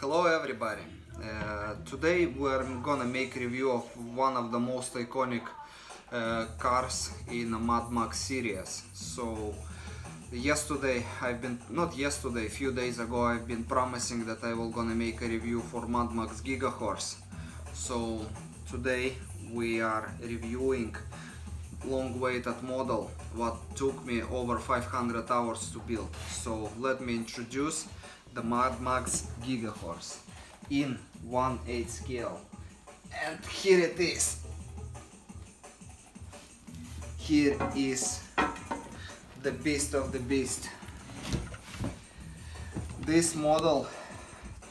Hello everybody. Today we're gonna make review of one of the most iconic cars in the Mad Max series. So a few days ago I've been promising that I will gonna make a review for Mad Max Gigahorse. So today we are reviewing long-awaited model what took me over 500 hours to build. So let me introduce the Mad Max Gigahorse in 1/8 scale, and here it is. Here is the beast of the beast. This model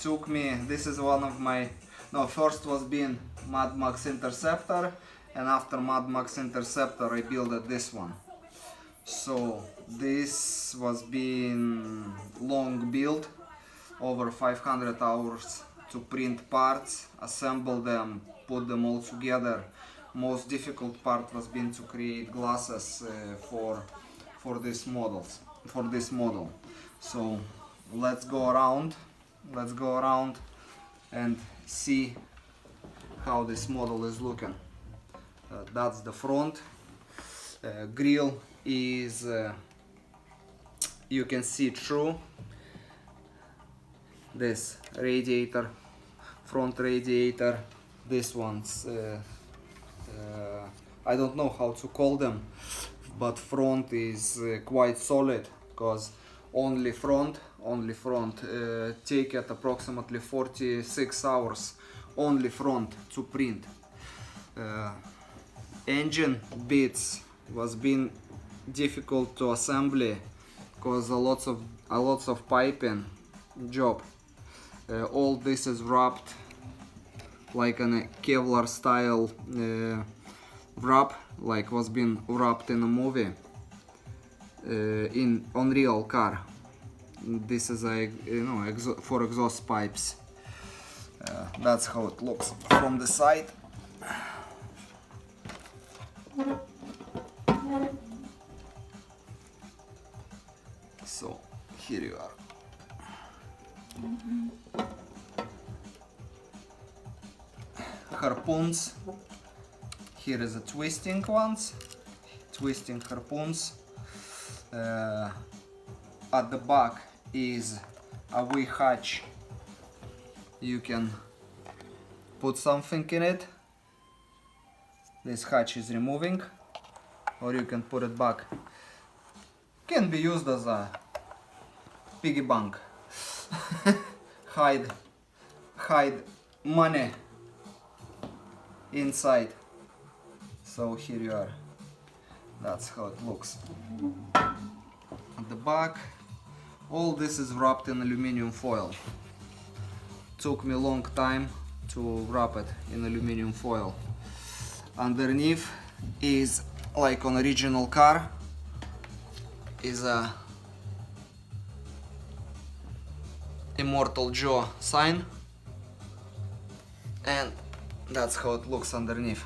took me, this is one of my, no, first was being Mad Max Interceptor, and after Mad Max Interceptor I built this one. So this was being long build, over 500 hours to print parts, assemble them, put them all together. Most difficult part was being to create glasses for this model. So let's go around and see how this model is looking. That's the front. Grille is you can see through. This radiator, front radiator, this one's I don't know how to call them, but front is quite solid, because only front take it approximately 46 hours only front to print. Engine bits was been difficult to assembly because a lots of piping job. All this is wrapped like in a Kevlar style wrap, like was been wrapped in a movie on real car. This is a for exhaust pipes. That's how it looks from the side. So here you are. Harpoons. Here is a twisting harpoons. At the back is a wee hatch. You can put something in it. This hatch is removing, or you can put it back. Can be used as a piggy bank. hide money inside. So here you are. That's how it looks. At the back, all this is wrapped in aluminum foil. Took me a long time to wrap it in aluminum foil. Underneath is, like on original car, is a Immortan Joe sign, and that's how it looks underneath.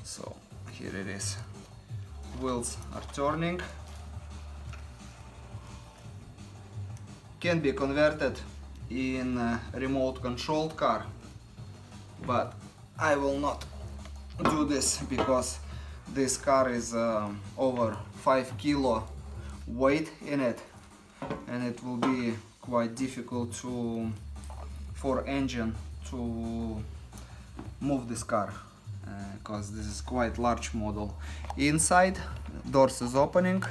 So here it is. Wheels are turning. Can be converted in a remote controlled car, but I will not do this because this car is over 5 kilo weight in it, and it will be quite difficult for engine to move this car, because this is quite large model. Inside, doors is opening.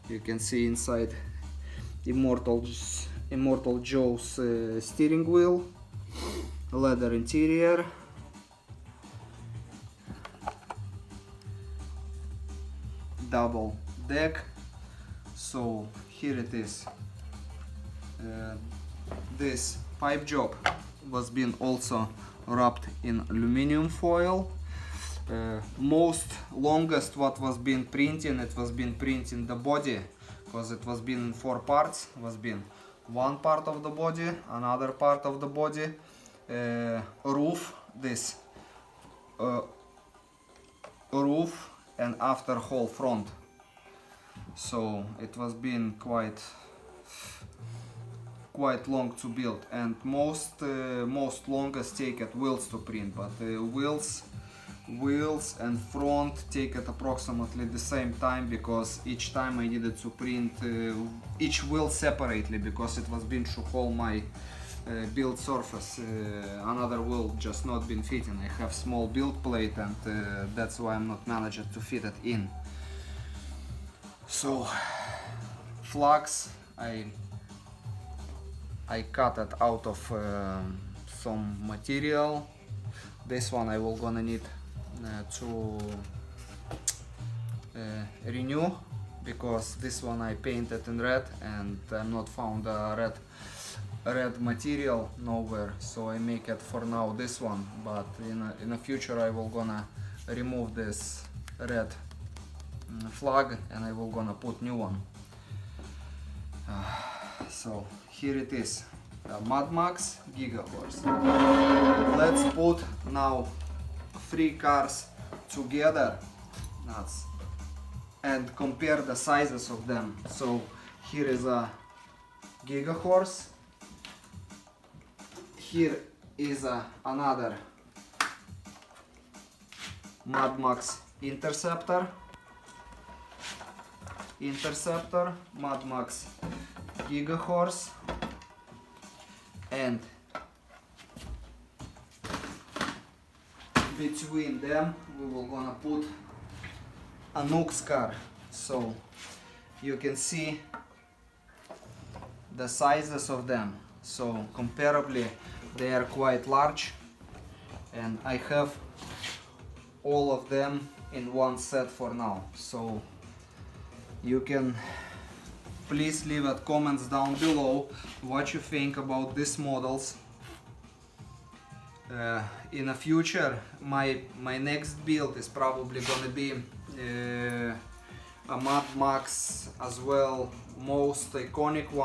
You can see inside Immortan Joe's steering wheel, leather interior, double deck. So here it is. This pipe job was being also wrapped in aluminum foil. Most longest what was being printing, it was being printing the body, because it was being in 4 parts. Was being one part of the body, another part of the body, roof, this roof, and after whole front. So it was being quite quite long to build, and most longest take at wheels to print, but wheels and front take at approximately the same time, because each time I needed to print each wheel separately, because it was been through whole my build surface. Another wheel just not been fitting. I have small build plate, and that's why I'm not managed to fit it in. So flags, I cut it out of some material. This one I will gonna need to renew, because this one I painted in red and I'm not found a red material nowhere, so I make it for now this one, but in the future I will gonna remove this red flag and I will gonna put new one. So here it is, Mad Max Gigahorse. Let's put now 3 cars together and compare the sizes of them. So here is a Gigahorse, here is another Mad Max Interceptor, Mad Max Gigahorse, and between them we will gonna put a Nux car. So you can see the sizes of them, so comparably they are quite large, and I have all of them in one set for now. So you can please leave at comments down below what you think about these models. In the future my next build is probably gonna be a Mad Max as well, most iconic one,